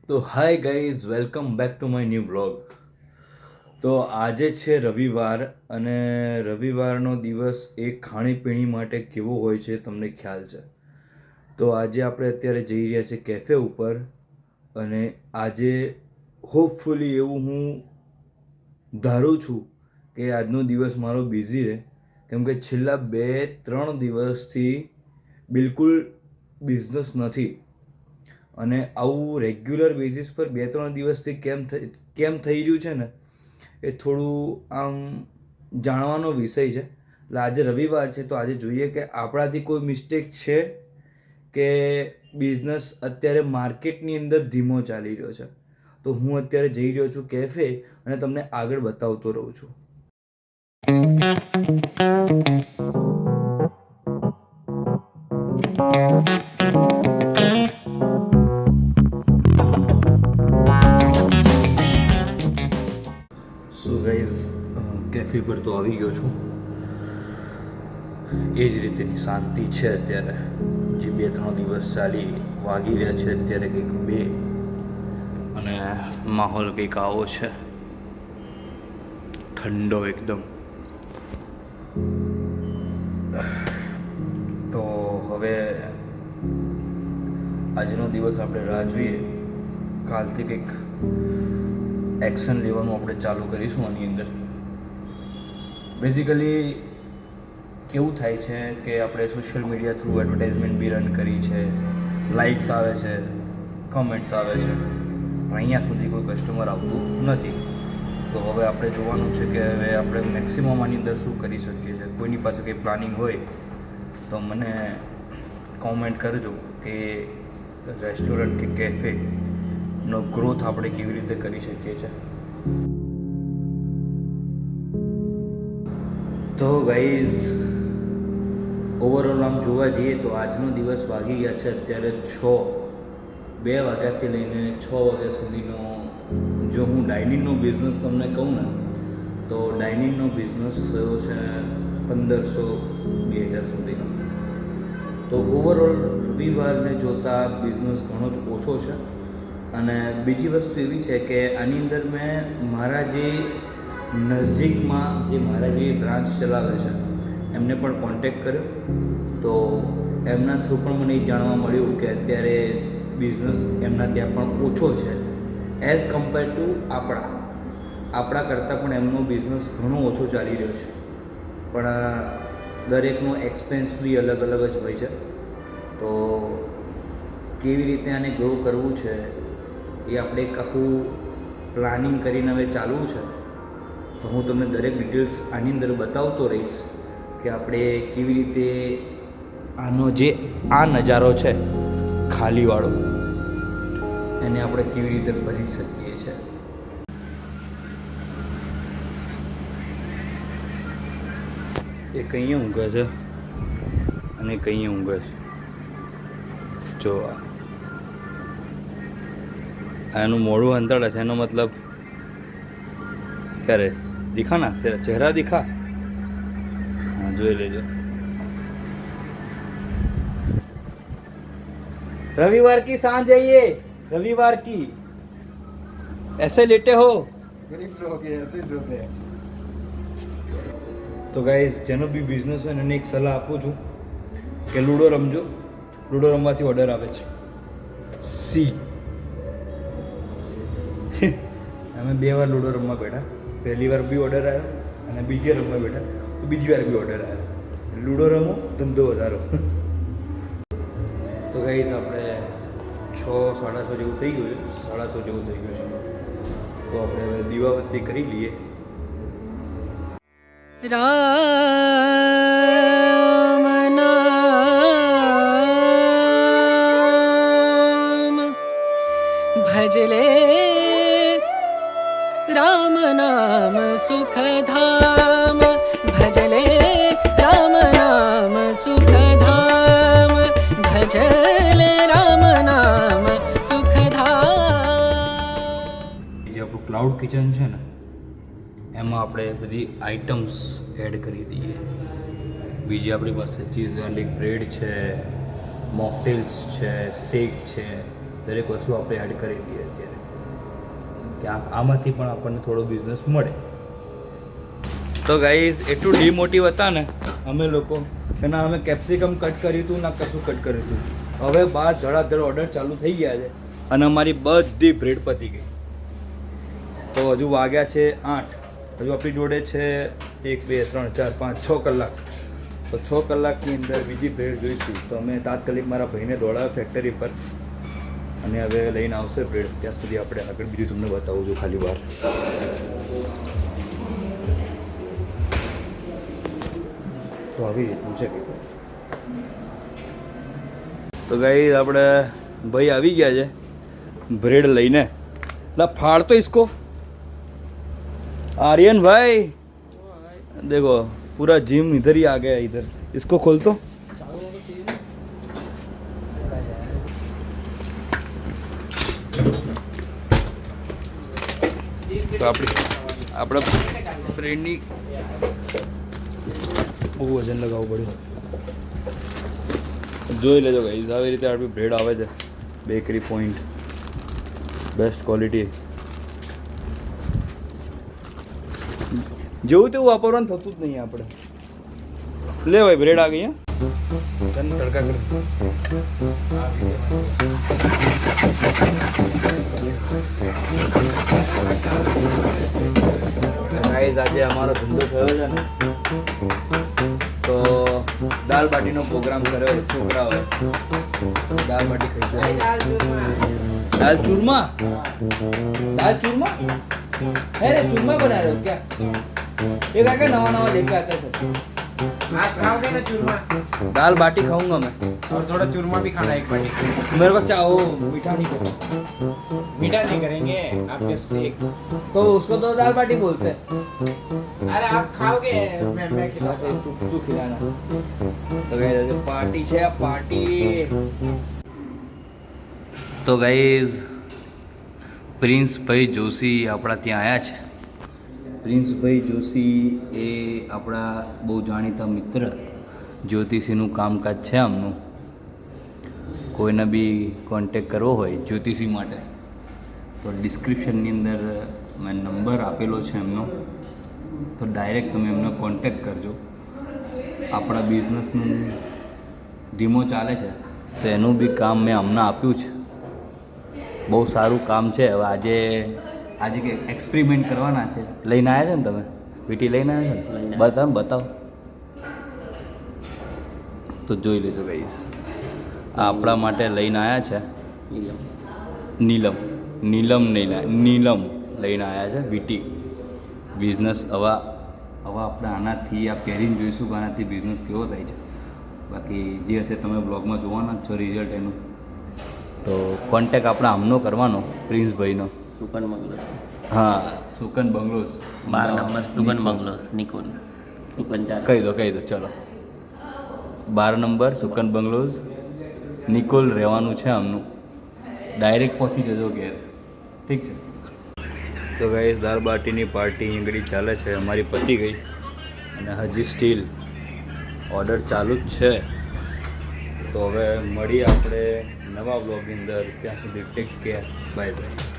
તો hi guys, welcome back to my new blog. તો આજે છે રવિવાર અને રવિવારનો દિવસ એ ખાણીપીણી માટે કેવો હોય છે તમને ખ્યાલ છે. તો આજે આપણે અત્યારે જઈ રહ્યા છીએ કેફે ઉપર અને આજે હોપફુલી એવું હું ધારું છું કે આજનો દિવસ મારો બિઝી રહે, કેમ કે છેલ્લા 2-3 દિવસથી બિલકુલ બિઝનેસ નથી. અને આવું રેગ્યુલર બેઝિસ પર 2-3 દિવસથી કેમ થઈ રહ્યું છે ને એ થોડું આમ જાણવાનો વિષય છે. એટલે આજે રવિવાર છે તો આજે જોઈએ કે આપણાથી કોઈ મિસ્ટેક છે કે બિઝનેસ અત્યારે માર્કેટની અંદર ધીમો ચાલી રહ્યો છે. તો હું અત્યારે જઈ રહ્યો છું કેફે અને તમને આગળ બતાવતો રહું છું. સો ગાઈઝ, કેફે પર તો આવી ગયો છું. એ જ રીતેની શાંતિ છે અત્યારે. જે 2-3 દિવસ વાગી રહ્યા છે અત્યારે કંઈક 2 અને માહોલ કંઈક આવો છે, ઠંડો એકદમ. તો હવે આજનો દિવસ આપણે રાહ જોઈએ. કાલથી કંઈક એક્શન લેવાનું આપણે ચાલુ કરીશું આની અંદર. બેઝિકલી કેવું થાય છે કે આપણે સોશિયલ મીડિયા થ્રુ એડવર્ટાઇઝમેન્ટ બી રન કરી છે, લાઇક્સ આવે છે, કમેન્ટ્સ આવે છે, પણ અહીંયા સુધી કોઈ કસ્ટમર આવતું નથી. તો હવે આપણે જોવાનું છે કે હવે આપણે મેક્સિમમ આની અંદર શું કરી શકીએ છીએ. કોઈની પાસે કંઈ પ્લાનિંગ હોય તો મને કોમેન્ટ કરજો કે રેસ્ટોરન્ટ કે કેફેનો ગ્રોથ આપણે કેવી રીતે કરી શકીએ છીએ. તો ગાઈઝ, ઓવરઓલ આમ જોવા જઈએ તો આજનો દિવસ વાગી ગયા છે અત્યારે 2 વાગ્યાથી લઈને 6 વાગ્યા સુધીનો. જો હું ડાઇનિંગનો બિઝનેસ તમને કહું ને તો ડાઇનિંગનો બિઝનેસ થયો છે 1500-2000 સુધીનો. તો ઓવરઓલ રવિવારને જોતાં બિઝનેસ ઘણો જ ઓછો છે. અને બીજી વસ્તુ એવી છે કે આની અંદર મેં મારા જે નજીકમાં જે મારા જે બ્રાન્ચ ચલાવે છે એમને પણ કોન્ટેક્ટ કર્યો. તો એમના થ્રુ પણ મને જાણવા મળ્યું કે અત્યારે બિઝનેસ એમના ત્યાં પણ ઓછો છે એઝ કમ્પેર ટુ આપણા કરતાં પણ એમનો બિઝનેસ ઘણો ઓછો ચાલી રહ્યો છે. પણ દરેકનો એક્સપેન્સ બી અલગ અલગ જ હોય છે. તો કેવી રીતે આને ગ્રો કરવું છે એ આપણે એક આખું પ્લાનિંગ કરીને હવે ચાલવું છે. તો હું તમને દરેક ડિટેલ્સ આની અંદર બતાવતો રહીશ કે આપણે કેવી રીતે આનો જે આ નજારો છે ખાલીવાળો એને આપણે કેવી રીતે ભરી શકીએ છીએ. એ કંઈ ઊંઘે છે અને કંઈ ઊંઘે છે. જો એનું મોઢું અંતળે છે, એનો મતલબ ક્યારે દિખા ના તેરા ચહેરા દિખા. हाँ જોઈ લેજો. रविवार की सांझ है ये, रविवार की. ऐसे लेटे हो? गरीब लोग हैं, ऐसे ही सोते हैं. તો ગાઈઝ, જેનો બી બિઝનેસ હોય એને એક સલાહ આપું છું કે લૂડો રમજો. લૂડો રમવાથી ઓર્ડર આવે છે. સી અમે 2 વાર લૂડો રમવા બેઠા. પહેલી વાર બી ઓર્ડર આવ્યો અને બીજી વાર રમવા બેઠા તો બીજી વાર બી ઓર્ડર આવ્યો. લૂડો રમો, ધંધો વધારો. તો ગાઈઝ, આપણે 6-6:30 જેવું થઈ ગયું છે. 6:30 જેવું થઈ ગયું છે. તો આપણે હવે દીવાબત્તી કરી લઈએ. રામ નામ ભજલે, રામ નામ સુખધામ ભજલે, રામ નામ સુખધામ ભજલે, રામ નામ સુખધામ. જે આપણું ક્લાઉડ કિચન છે ને એમાં આપણે બધી આઇટમ્સ એડ કરી દઈએ. બીજી આપણી પાસે ચીઝ ગાર્લિક બ્રેડ છે, મોકટેલ્સ છે, શેક છે, દરેક વસ્તુ આપણે એડ કરી દઈએ અત્યારે, ક્યાંક આમાંથી પણ આપણને થોડો બિઝનેસ મળે. તો ગાઈઝ એટલું ડિમોટિવ હતા ને અમે લોકો કે ના અમે કેપ્સિકમ કટ કર્યું હતું ના કશું કટ કર્યું હતું. હવે બહાર ધડાધડ ઓર્ડર ચાલુ થઈ ગયા છે અને અમારી બધી બ્રેડ પતી ગઈ. તો હજુ વાગ્યા છે 8. હજુ આપણી જોડે છે 1 2 3 4 5 6 કલાક. તો 6 કલાકની અંદર બીજી બ્રેડ જોઈશું. તો અમે તાત્કાલિક મારા ભાઈને દોડાવ્યા ફેક્ટરી પર અને હવે લઈને આવશે બ્રેડ. ત્યાં સુધી આપણે આગળ બીજું તમને બતાવું છું ખાલી બહાર. તો આવી રીતનું છે. તો ગાઈ આપણે ભાઈ આવી ગયા છે બ્રેડ લઈને. લા ફાड़ तो इसको आर्यन भाई, देखो पूरा जिम इधर ही आ गया. इधर इसको खोल तो. તો આપણે બ્રેડની બહુ વજન લગાવવું પડ્યું. જોઈ લેજો ગાઈઝ, આવી રીતે આપણી બ્રેડ આવે છે. Bakery point, best quality. જેવું તેવું વાપરવાનું થતું જ નહીં આપણે. લે ભાઈ બ્રેડ આ ગઈ. તને તડકા કરી ગાઈઝ આજે અમારો ધંધો થયો છે ને તો દાલ બાટીનો પ્રોગ્રામ કર્યો છે. છોકરાઓએ દાલ બાટી ખાઈ. दाल चूरमा, दाल चूरमा है रे, चूरमा बना रहे हो क्या? ये क्या नवा नवा लेके आता है सब. आप खाओगे ना चूरमा? दाल बाटी खाऊंगा मैं और थोड़ा चूरमा भी खाना एक बाटी. मेरे को चाहो मीठा नहीं करना. मीठा नहीं करेंगे आपके सेक. तो उसको तो दाल बाटी बोलते हैं. अरे आप खाओगे, मैं खिलाता हूँ. तू खिलाना. तो गाइस पार्टी है, पार्टी. તો ગાઈઝ પ્રિન્સભાઈ જોશી આપણા ત્યાં આવ્યા છે. પ્રિન્સભાઈ જોશી એ આપણા બહુ જાણીતા મિત્ર, જ્યોતિષીનું કામકાજ છે આમનું. કોઈને બી કોન્ટેક કરવો હોય જ્યોતિષી માટે તો ડિસ્ક્રિપ્શનની અંદર મેં નંબર આપેલો છે એમનો, તો ડાયરેક્ટ તમે એમનો કોન્ટેક કરજો. આપણા બિઝનેસનું ધીમો ચાલે છે તો એનું બી કામ મેં હમણાં આપ્યું છે. બહુ સારું કામ છે. હવે આજે કે એક્સપેરિમેન્ટ કરવાના છે. લઈને આવ્યા છે ને તમે વીટી લઈને આવ્યા છો ને? બતાવો તો જોઈ લેજો ગાઈસ. આ આપણા માટે લઈને આવ્યા છે નીલમ લઈને આવ્યા છે વીટી બિઝનેસ. હવે આપણે આનાથી આ પહેરીને જોઈશું કે આનાથી બિઝનેસ કેવો થાય છે. બાકી જે હશે તમે બ્લોગમાં જોવાના જ છો રિઝલ્ટ એનું. તો કોન્ટેક આપણે આમનો કરવાનો પ્રિન્સભાઈનો. સુકન બંગલોસ. હા, સુકન બંગલોસ 12 નંબર સુકન બંગલોસ નિકોલ. સુકન ચાર કહી દો ચલો. 12 નંબર સુકન બંગલોસ નિકોલ રહેવાનું છે આમનું. ડાયરેક્ટ પહોંચી જજો ઘેર. ઠીક છે. તો ગાઈસ દાળ બાટીની પાર્ટી ઈંગડી ચાલે છે. અમારી પતી ગઈ અને હજી સ્ટીલ ઓર્ડર ચાલુ જ છે. તો હવે મળીએ આપણે નવા બ્લોગની અંદર. ત્યાં સુધી ટેક કેર, બાય બાય.